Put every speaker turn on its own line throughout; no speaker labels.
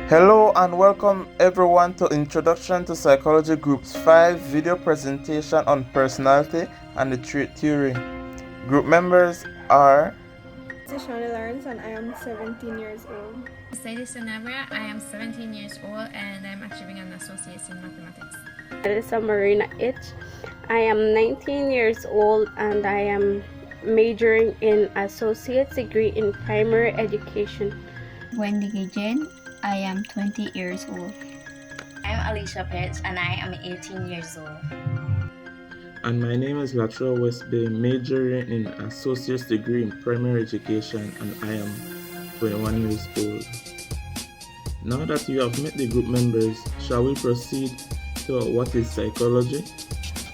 Hello and welcome everyone to Introduction to Psychology Group's 5 video presentation on personality and the trait theory. Group members are
This is Shawna Lawrence and I am 17 years old.
Sadie Sanabria, I am 17 years old and I'm achieving an associate's in mathematics.
Alyssa Marina Itch. I am 19 years old and I am majoring in associate's degree in primary education.
Wendy Gajen, I am 20 years old.
I'm Alicia Petch and I am 18 years old.
And my name is Latrell Westbay, majoring in associate's degree in primary education, and I am 21 years old. Now that you have met the group members, shall we proceed to what is psychology?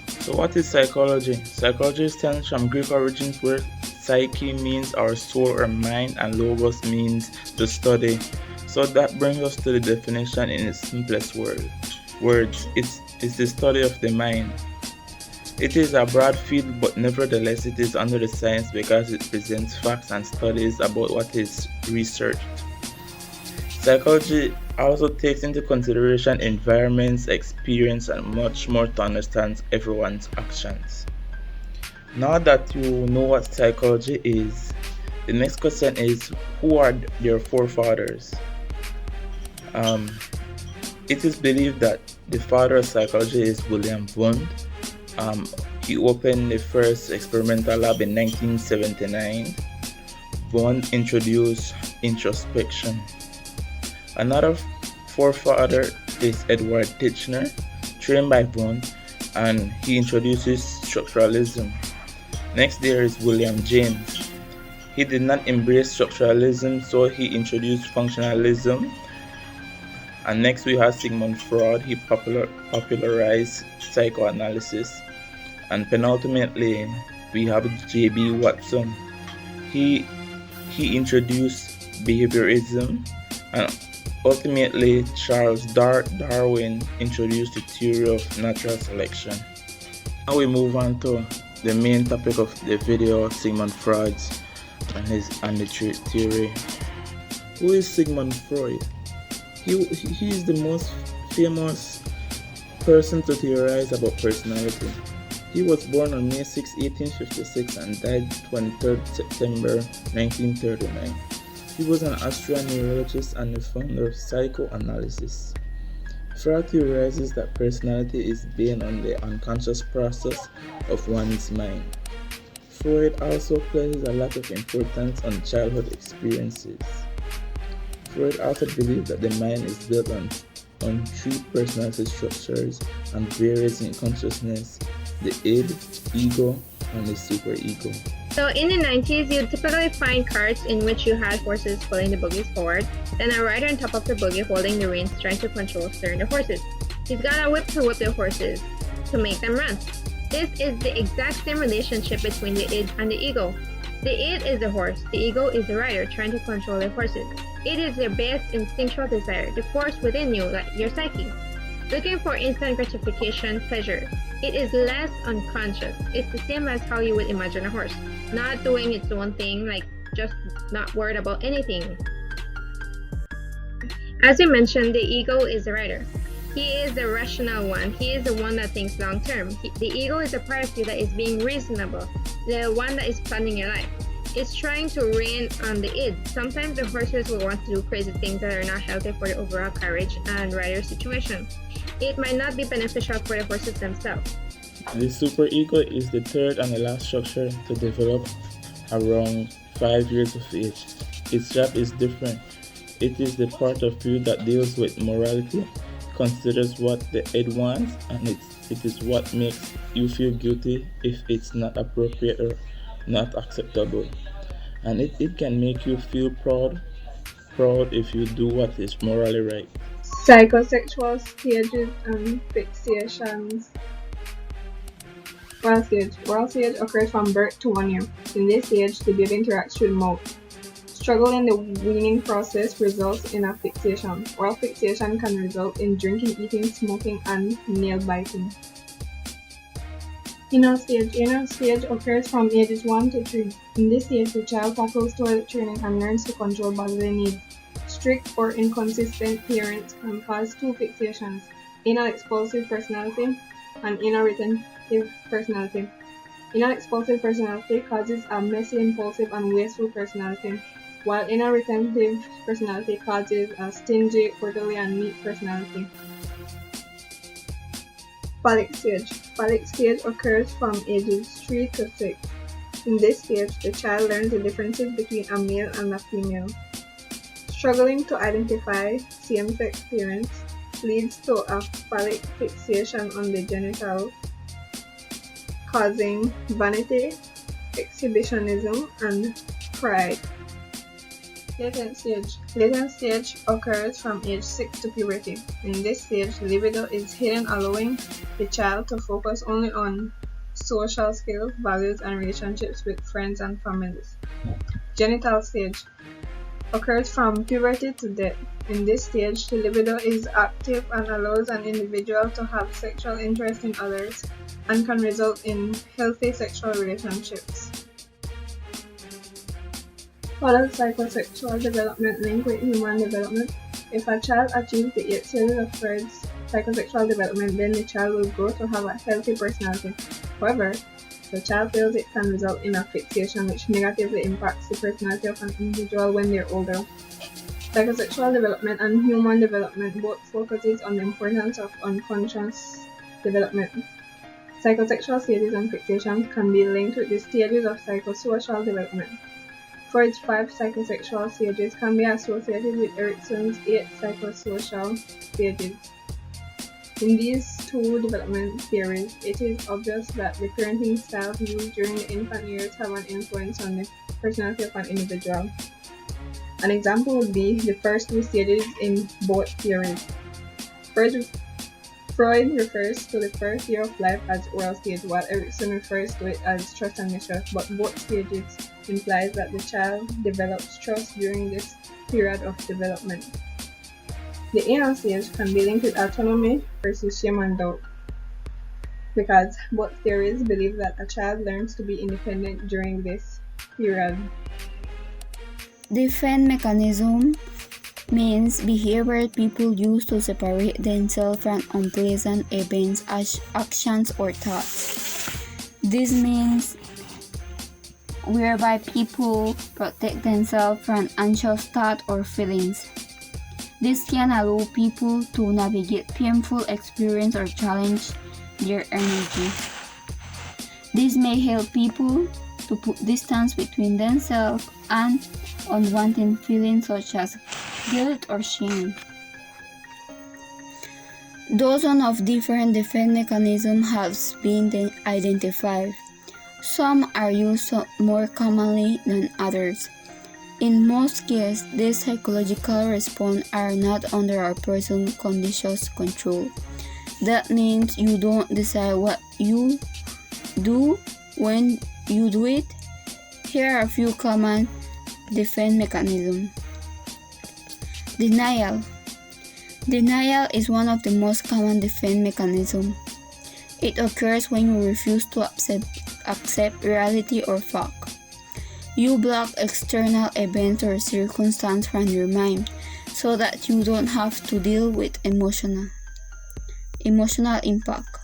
So what is psychology? Psychology stems from Greek origins where psyche means our soul or mind and logos means to study. So that brings us to the definition in its simplest words. It's the study of the mind. It is a broad field, but nevertheless it is under the science because it presents facts and studies about what is researched. Psychology also takes into consideration environments, experience, and much more to understand everyone's actions. Now that you know what psychology is, the next question is, who are their forefathers? It is believed that the father of psychology is William Wundt. He opened the first experimental lab in 1979. Wundt introduced introspection. Another forefather is Edward Titchener, trained by Wundt, and he introduces structuralism. Next there is William James. He did not embrace structuralism, so he introduced functionalism. And next we have Sigmund Freud. He popularized psychoanalysis. And penultimately we have J.B. Watson. He introduced behaviorism, and ultimately Charles Darwin introduced the theory of natural selection. Now we move on to the main topic of the video, Sigmund Freud and the trait theory. Who is Sigmund Freud? He is the most famous person to theorize about personality. He was born on May 6, 1856 and died 23 September 1939. He was an Austrian neurologist and the founder of psychoanalysis. Freud theorizes that personality is based on the unconscious process of one's mind. Freud also places a lot of importance on childhood experiences. Freud also believed that the mind is built on three personality structures and varies in consciousness: the id, ego, and the superego.
So in the 90s, you'd typically find carts in which you had horses pulling the buggies forward, then a rider on top of the buggy holding the reins trying to control steering the horses. He's got a whip to whip the horses to make them run. This is the exact same relationship between the id and the ego. The id is the horse, the ego is the rider trying to control the horses. It is your base instinctual desire, the force within you, like your psyche. Looking for instant gratification, pleasure. It is less unconscious. It's the same as how you would imagine a horse, not doing its own thing, like just not worried about anything. As we mentioned, the ego is the rider. He is the rational one. He is the one that thinks long term. The ego is a part of you that is being reasonable, the one that is planning your life. It's trying to rein on the id. Sometimes the horses will want to do crazy things that are not healthy for the overall carriage and rider situation. It might not be beneficial for the horses themselves.
The superego is the third and the last structure to develop around 5 years of age. Its job is different. It is the part of you that deals with morality, considers what the id wants, and it is what makes you feel guilty if it's not appropriate or not acceptable. And it can make you feel proud if you do what is morally right.
Psychosexual stages and fixations. Oral stage. Oral stage occurs from birth to 1 year. In this stage, the baby interacts through the mouth. Struggle in the weaning process results in a fixation. Oral fixation can result in drinking, eating, smoking, and nail biting. Anal stage. Anal stage occurs from ages 1 to 3. In this stage, the child tackles toilet training and learns to control bodily needs. Strict or inconsistent parents can cause two fixations: anal expulsive personality and anal retentive personality. Anal expulsive personality causes a messy, impulsive, and wasteful personality, while anal retentive personality causes a stingy, orderly, and neat personality. Phallic stage. Phallic stage occurs from ages 3 to 6. In this stage, the child learns the differences between a male and a female. Struggling to identify same-sex parents leads to a phallic fixation on the genitals, causing vanity, exhibitionism, and pride. Latent stage. Latent stage occurs from age 6 to puberty. In this stage, libido is hidden, allowing the child to focus only on social skills, values, and relationships with friends and families. Genital stage occurs from puberty to death. In this stage, the libido is active and allows an individual to have sexual interest in others and can result in healthy sexual relationships. Adult psychosexual development linked with human development. If a child achieves the 8 stages of Freud's psychosexual development, then the child will grow to have a healthy personality. However, if the child fails, it can result in a fixation which negatively impacts the personality of an individual when they're older. Psychosexual development and human development both focuses on the importance of unconscious development. Psychosexual stages and fixations can be linked with the stages of psychosocial development. Freud's 5 psychosexual stages can be associated with Erikson's 8 psychosocial stages. In these two development theories, it is obvious that the parenting styles used during the infant years have an influence on the personality of an individual. An example would be the first 2 stages in both theories. Freud refers to the first year of life as oral stage, while Erikson refers to it as trust and mistrust, but both stages implies that the child develops trust during this period of development. The anal stage can be linked with autonomy versus shame and doubt, because both theories believe that a child learns to be independent during this period.
Defense mechanism means behavior people use to separate themselves from unpleasant events, actions, or thoughts. This means whereby people protect themselves from anxious thoughts or feelings. This can allow people to navigate painful experience or challenge their energy. This may help people to put distance between themselves and unwanted feelings such as guilt or shame. Dozens of different defense mechanisms have been identified. Some are used more commonly than others. In most cases, these psychological responses are not under a person's conscious control. That means you don't decide what you do when you do it. Here are a few common defense mechanisms. Denial. Denial is one of the most common defense mechanisms. It occurs when you refuse to accept reality or fact. You block external events or circumstances from your mind so that you don't have to deal with emotional impact.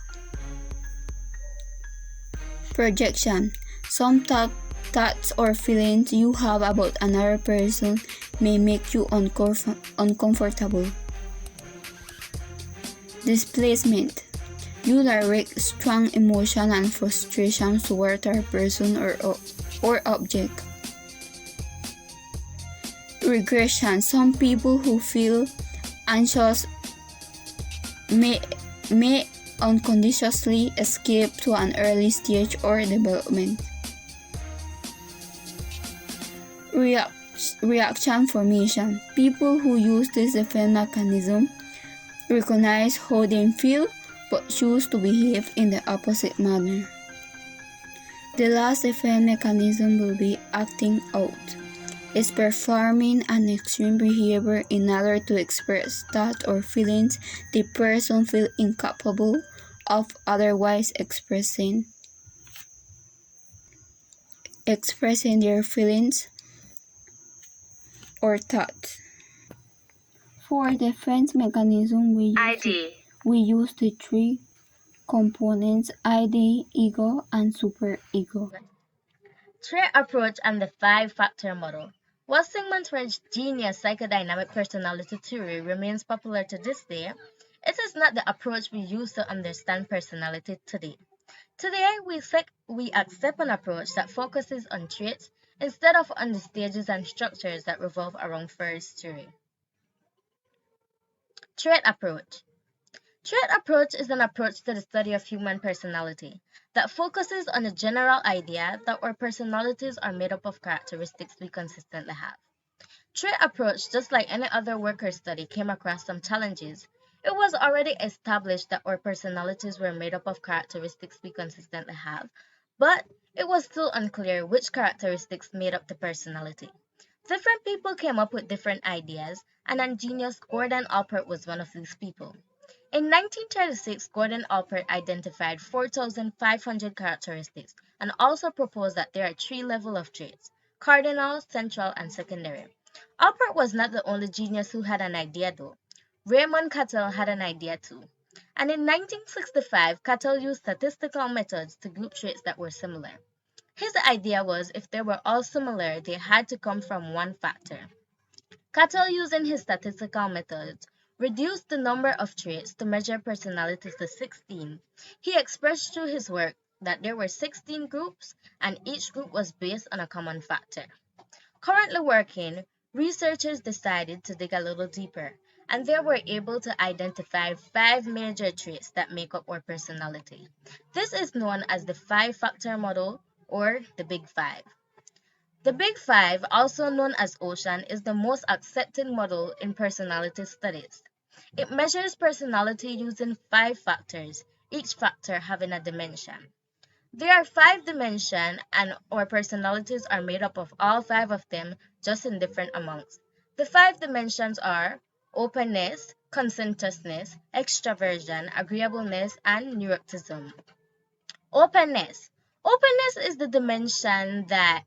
Projection. Some thoughts or feelings you have about another person may make you uncomfortable. Displacement. You direct strong emotion and frustration toward a person or object. Regression. Some people who feel anxious may unconsciously escape to an early stage or development. Reaction formation. People who use this defense mechanism recognize how they feel but choose to behave in the opposite manner. The last defense mechanism will be acting out. It's performing an extreme behavior in order to express thoughts or feelings the person feels incapable of otherwise expressing their feelings or thoughts. For defense mechanism, we use the three components ID, ego, and superego.
Trait approach and the five-factor model. While Sigmund Freud's genius psychodynamic personality theory remains popular to this day, it is not the approach we use to understand personality today. Today, we accept an approach that focuses on traits instead of on the stages and structures that revolve around Freud's theory. Trait approach. Trait approach is an approach to the study of human personality that focuses on the general idea that our personalities are made up of characteristics we consistently have. Trait approach, just like any other worker study, came across some challenges. It was already established that our personalities were made up of characteristics we consistently have, but it was still unclear which characteristics made up the personality. Different people came up with different ideas, and ingenious Gordon Allport was one of these people. In 1936, Gordon Allport identified 4,500 characteristics and also proposed that there are three levels of traits: cardinal, central, and secondary. Allport was not the only genius who had an idea though. Raymond Cattell had an idea too. And in 1965, Cattell used statistical methods to group traits that were similar. His idea was if they were all similar, they had to come from one factor. Cattell, using his statistical methods, reduced the number of traits to measure personalities to 16. He expressed through his work that there were 16 groups, and each group was based on a common factor. Currently working, researchers decided to dig a little deeper, and they were able to identify 5 major traits that make up our personality. This is known as the 5-factor model, or the Big Five. The Big Five, also known as Ocean, is the most accepted model in personality studies. It measures personality using 5 factors, each factor having a dimension. There are 5 dimensions, and our personalities are made up of all 5 of them, just in different amounts. The 5 dimensions are openness, conscientiousness, extraversion, agreeableness, and neuroticism. Openness. Openness is the dimension that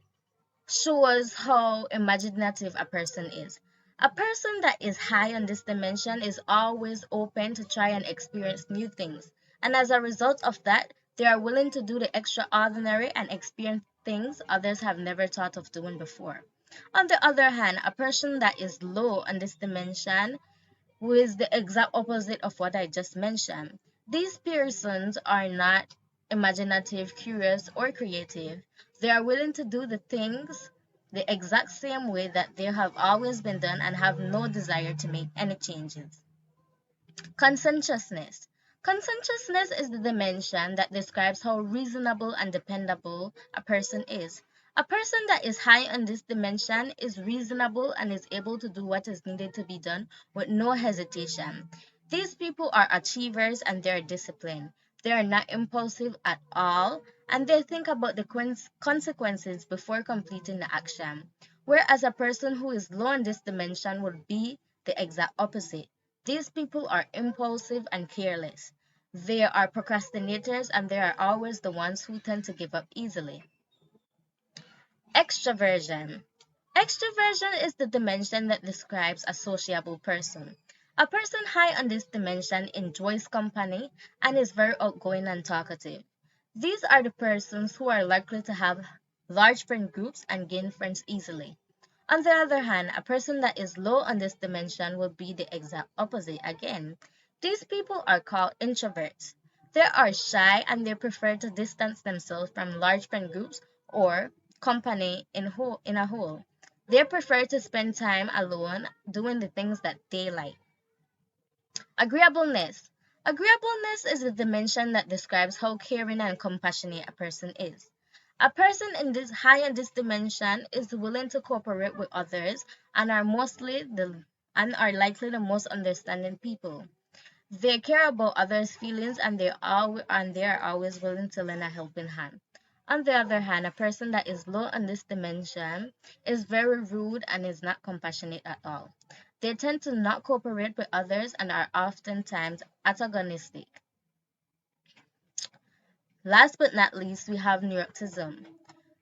shows how imaginative a person is. A person that is high on this dimension is always open to try and experience new things, and as a result of that, they are willing to do the extraordinary and experience things others have never thought of doing before. On the other hand, a person that is low on this dimension, who is the exact opposite of what I just mentioned, these persons are not imaginative, curious, or creative. They are willing to do the things the exact same way that they have always been done and have no desire to make any changes. Conscientiousness. Conscientiousness is the dimension that describes how reasonable and dependable a person is. A person that is high on this dimension is reasonable and is able to do what is needed to be done with no hesitation. These people are achievers and they are disciplined. They are not impulsive at all, and they think about the consequences before completing the action. Whereas a person who is low on this dimension would be the exact opposite. These people are impulsive and careless. They are procrastinators and they are always the ones who tend to give up easily. Extraversion. Extraversion is the dimension that describes a sociable person. A person high on this dimension enjoys company and is very outgoing and talkative. These are the persons who are likely to have large friend groups and gain friends easily. On the other hand, a person that is low on this dimension will be the exact opposite again. These people are called introverts. They are shy and they prefer to distance themselves from large friend groups or company in a whole. They prefer to spend time alone doing the things that they like. Agreeableness. Agreeableness is the dimension that describes how caring and compassionate a person is. A person in this high in this dimension is willing to cooperate with others and are likely the most understanding people. They care about others' feelings and they are always willing to lend a helping hand. On the other hand, a person that is low on this dimension is very rude and is not compassionate at all. They tend to not cooperate with others and are oftentimes antagonistic. Last but not least, we have neuroticism.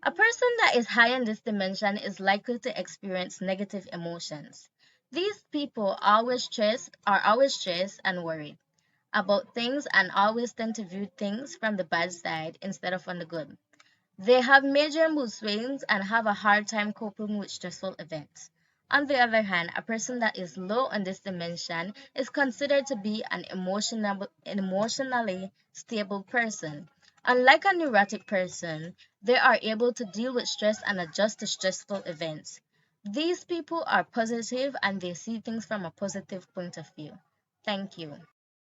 A person that is high in this dimension is likely to experience negative emotions. These people are always stressed and worried about things and always tend to view things from the bad side instead of on the good. They have major mood swings and have a hard time coping with stressful events. On the other hand, a person that is low on this dimension is considered to be an emotionally stable person. Unlike a neurotic person, they are able to deal with stress and adjust to stressful events. These people are positive and they see things from a positive point of view. Thank you.